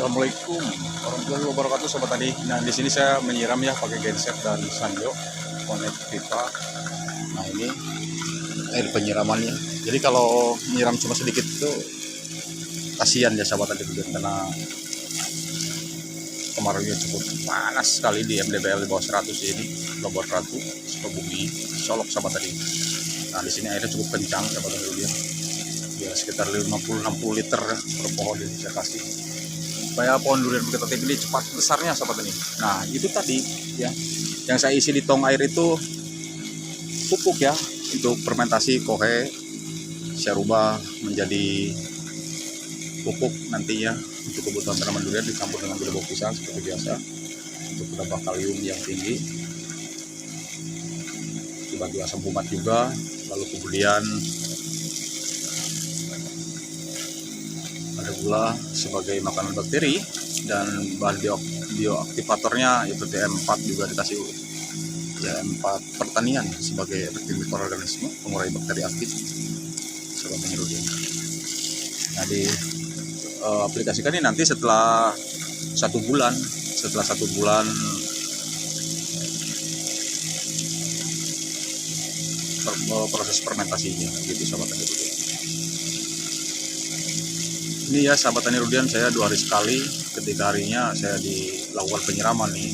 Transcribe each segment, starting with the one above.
Assalamualaikum warahmatullahi wabarakatuh, sobat tadi. Nah, di sini saya menyiram ya pakai genset dan sanjo connect pipa. Nah, ini air penyiramannya. Jadi kalau menyiram cuma sedikit itu kasihan ya sahabat tadi, karena kemaraunya cukup panas sekali di MDPL di bawah 100 ini, Lombok Ratu, Sukabumi, Solok sahabat tadi. Nah, di sini airnya cukup kencang sahabat tadi ya, sekitar 50-60 liter per pohon ini saya kasih supaya pohon durian Bukit Tatib ini cepat besarnya sahabat ini. Nah, itu tadi ya yang saya isi di tong air itu pupuk ya untuk fermentasi kohe, saya rubah menjadi pupuk nantinya untuk kebutuhan tanaman durian, dicampur dengan gula bawang pisang seperti biasa untuk menambah kalium yang tinggi, dibantu asam umat juga. Lalu kemudian ada gula sebagai makanan bakteri, dan bahan bioaktivatornya yaitu TM4 juga dikasih TM4 pertanian sebagai efektif mikroorganisme pengurai bakteri aktif sebagai penyerudin. Nah, di aplikasikan ini nanti setelah satu bulan proses fermentasinya gitu sahabat tani rudian. Ini ya sahabat tani rudian, saya 2 hari sekali, ketika harinya saya dilakukan penyiraman nih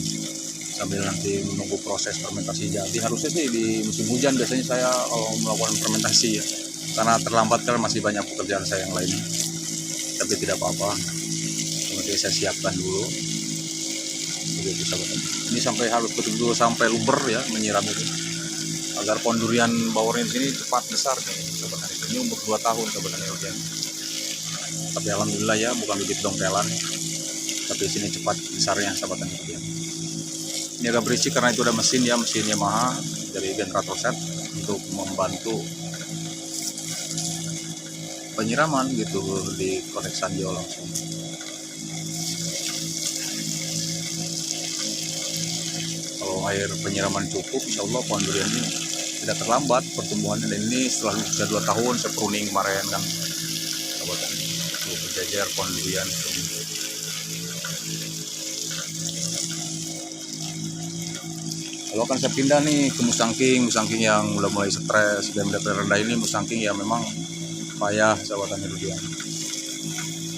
sambil nanti menunggu proses fermentasi jadi. Harusnya sih di musim hujan biasanya saya kalau melakukan fermentasi ya, karena terlambat kan masih banyak pekerjaan saya yang lainnya, tapi tidak apa-apa, kemudian saya siapkan dulu begitu sahabat. Ini sampai harus betul-betul sampai luber ya menyiram itu, agar pohon durian bawarnya di sini cepat besar nih sahabat. Ini umur 2 tahun sahabat durian, tapi alhamdulillah ya bukan bibit dongkelan, tapi sini cepat besarnya sahabat durian. Ini agak berisik karena itu ada mesin ya, mesin Yamaha dari generator set untuk membantu penyiraman gitu di konek sanjo langsung. Kalau air penyiraman cukup, insya Allah pohon durian ini tidak terlambat pertumbuhannya. Dan ini setelah usia 2 tahun saya pruning kemarin kan sahabat, berjajar pohon durian. Kalau akan saya pindah nih ke musangking yang udah mulai stres dan MDP rendah ini. Musangking ya memang payah sahabat tani rudian,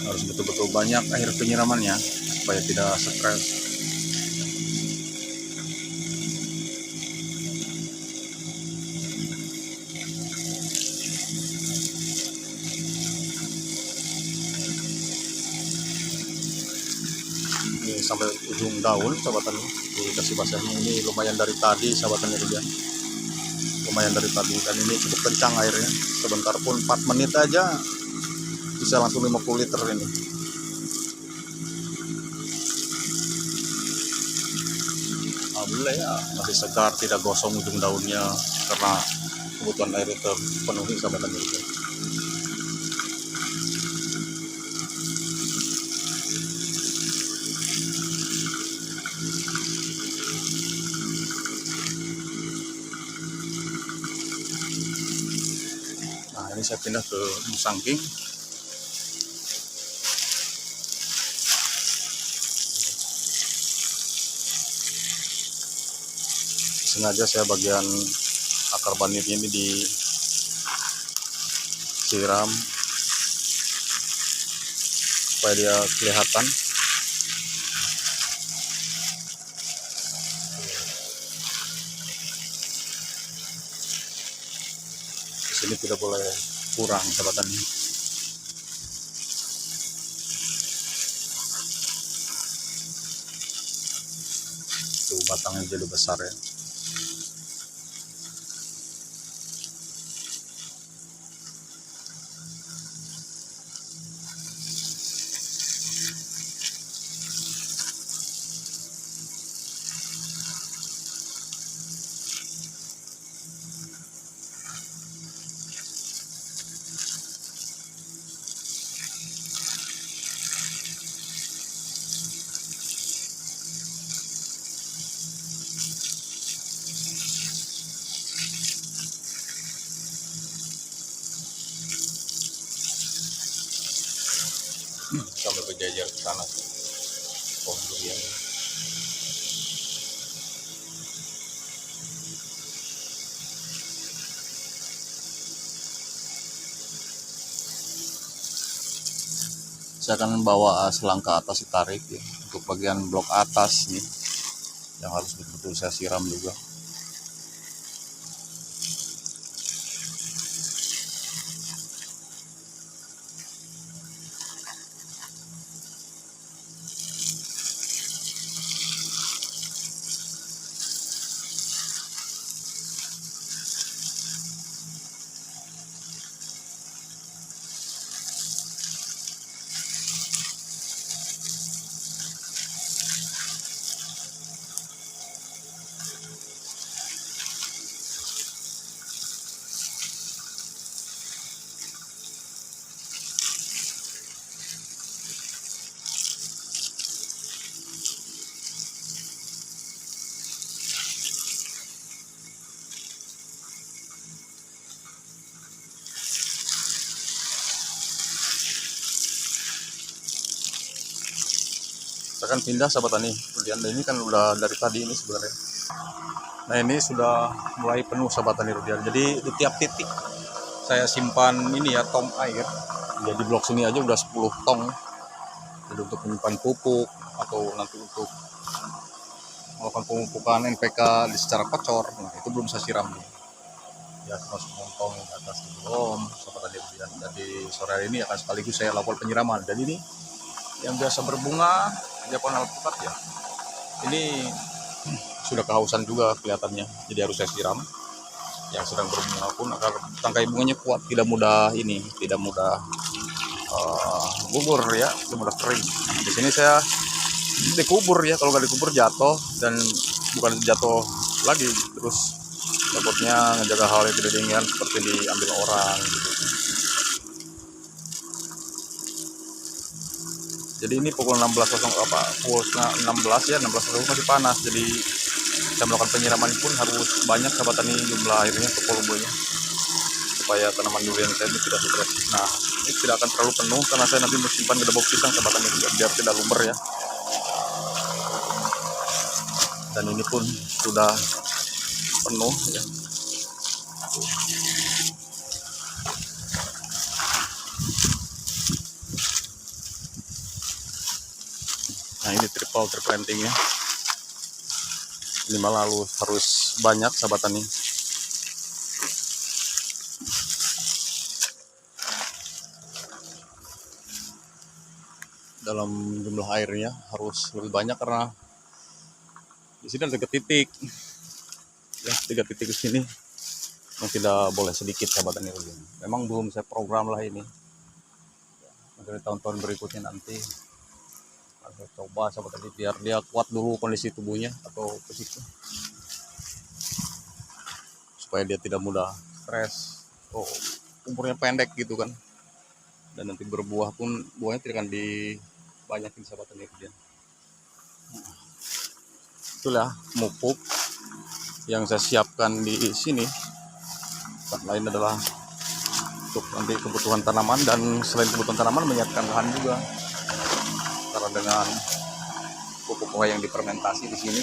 harus betul-betul banyak air penyiramannya supaya tidak stres. Ini sampai ujung daun sahabat tani dikasih basahnya. Ini lumayan dari tadi sahabat tani rudian, lumayan dari tadi, dan ini cukup kencang airnya. Sebentar pun 4 menit aja bisa langsung 50 liter ini. Alhamdulillah ya masih segar, tidak gosong ujung daunnya karena kebutuhan air terpenuhi sahabat tani rudian. Nah, ini saya pindah ke musangking. Sengaja saya bagian akar banirnya ini disiram supaya dia kelihatan. Di sini tidak boleh kurang sahabat tani. Tuh batangnya jadi besar ya. Sampai berjajar ke sana. Saya akan bawa selang ke atas ditarik ya. Untuk bagian blok atas nih yang harus betul-betul saya siram juga. Kita akan pindah sahabat tani. Kemudian ini kan udah dari tadi ini sebenarnya. Nah ini sudah mulai penuh sahabat tani Rudian. Jadi di tiap titik saya simpan ini ya tong air. Jadi blok sini aja udah 10 tong. Jadi untuk menyimpan pupuk atau nanti untuk melakukan pemupukan NPK secara kocor. Nah itu belum saya siram nih. Ya termasuk montong ke atas belum sahabat tani Rudian. Jadi sore hari ini akan sekaligus saya lakukan penyiraman. Dan ini yang biasa berbunga Japon alpukat ya, ini sudah kehausan juga kelihatannya, jadi harus saya siram. Yang sedang berbunga pun agar tangkai bunganya kuat, tidak mudah gugur ya, tidak mudah kering. Di sini saya dikubur ya, kalau nggak dikubur jatuh, dan bukan jatuh lagi, terus takutnya ngejaga hal yang tidak diinginkan seperti diambil orang gitu. Jadi ini pukul 16.00 pukul 16 ya, 16.00 masih panas. Jadi saya melakukan penyiraman pun harus banyak sahabat tani jumlah airnya ke volumenya supaya tanaman durian saya ini tidak stres. Nah ini tidak akan terlalu penuh karena saya nanti simpan ke debok pisang sahabat tani biar tidak luber ya. Dan ini pun sudah penuh ya. Nah ini triple terplantingnya. Ini malah harus banyak sahabat tani. Dalam jumlah airnya harus lebih banyak karena di sini ada 3 titik. Ya 3 titik di sini yang tidak boleh sedikit sahabat tani. Memang belum saya program lah ini. Dari tahun-tahun berikutnya nanti saya coba sahabat tani biar dia kuat dulu kondisi tubuhnya atau fisiknya, supaya dia tidak mudah stres. Umurnya pendek gitu kan, dan nanti berbuah pun buahnya tidak akan dibanyakin sahabat tani. Itulah pupuk yang saya siapkan di sini. Lain adalah untuk nanti kebutuhan tanaman, dan selain kebutuhan tanaman menyiapkan lahan juga. Karena dengan pupuk yang difermentasi di sini,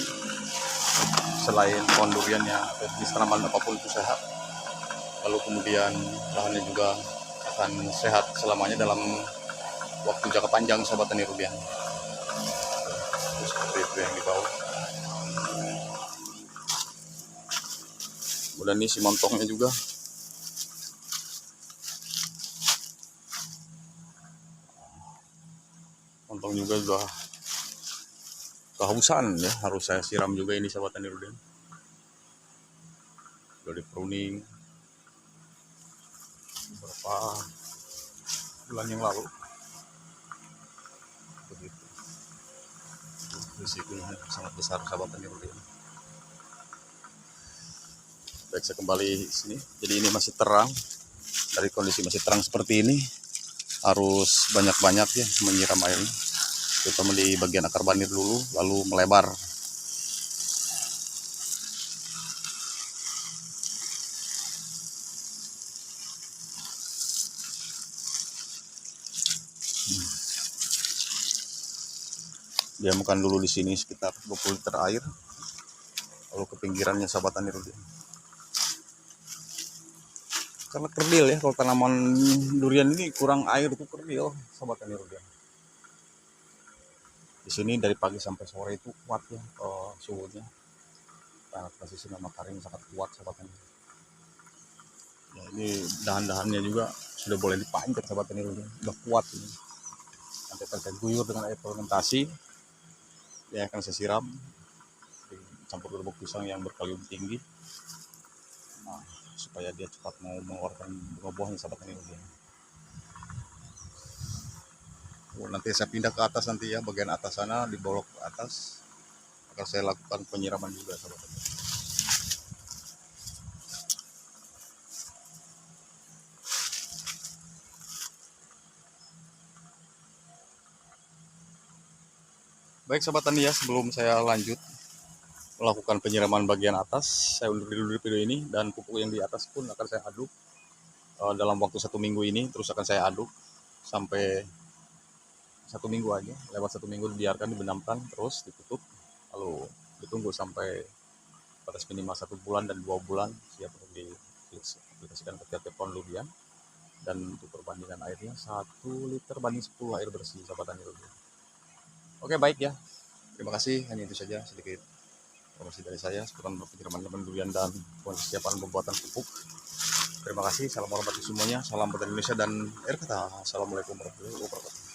selain pohon duriannya atau jenis tanaman apapun itu sehat, lalu kemudian lahannya juga akan sehat selamanya dalam waktu jangka panjang sahabat tani Rudian. Seperti itu yang di bawah. Kemudian ini si montongnya juga. Montong juga sudah kehausan ya, harus saya siram juga ini sahabat tani Rudian. Sudah di pruning beberapa bulan yang lalu. Begitu. Risikonya sangat besar sahabat tani Rudian. Baik, saya kembali sini. Jadi ini masih terang. Dari kondisi masih terang seperti ini, harus banyak-banyak ya menyiram airnya, terutama di bagian akar banir dulu, lalu melebar. Diamkan dulu di sini sekitar 20 liter air, lalu ke pinggirannya sahabat tani Rudian. Karena kerdil ya, kalau tanaman durian ini kurang air itu kerdil sahabat tani Rudian. Di sini dari pagi sampai sore itu kuat ya suhunya, karena transisi matahari sangat kuat sahabat tani. Ya, ini dahan-dahannya juga sudah boleh dipanjat sahabat tani, udah kuat ini. Nanti akan saya guyur dengan air fermentasi yang akan saya siram campur bubuk pisang yang berkalium tinggi, nah, supaya dia cepat mau mengeluarkan buah-buahnya sahabat tani. Nanti saya pindah ke atas nanti ya, bagian atas sana di bolok ke atas akan saya lakukan penyiraman juga sahabat. Baik sahabat tani ya, sebelum saya lanjut melakukan penyiraman bagian atas, saya undur dulu video ini, dan pupuk yang di atas pun akan saya aduk dalam waktu 1 minggu ini. Terus akan saya aduk sampai 1 minggu aja, lewat 1 minggu dibiarkan, dibenamkan, terus ditutup, lalu ditunggu sampai batas minimal 1 bulan dan 2 bulan siap untuk diaplikasikan ke tiap pohon durian. Dan untuk perbandingan airnya 1 liter banding 10 air bersih sahabat tani durian. Oke baik ya, terima kasih, hanya itu saja sedikit informasi dari saya seputar penyiraman durian dan persiapan pembuatan pupuk. Terima kasih, salam hormat semuanya, salam buat Indonesia dan air kata. Assalamualaikum warahmatullahi wabarakatuh.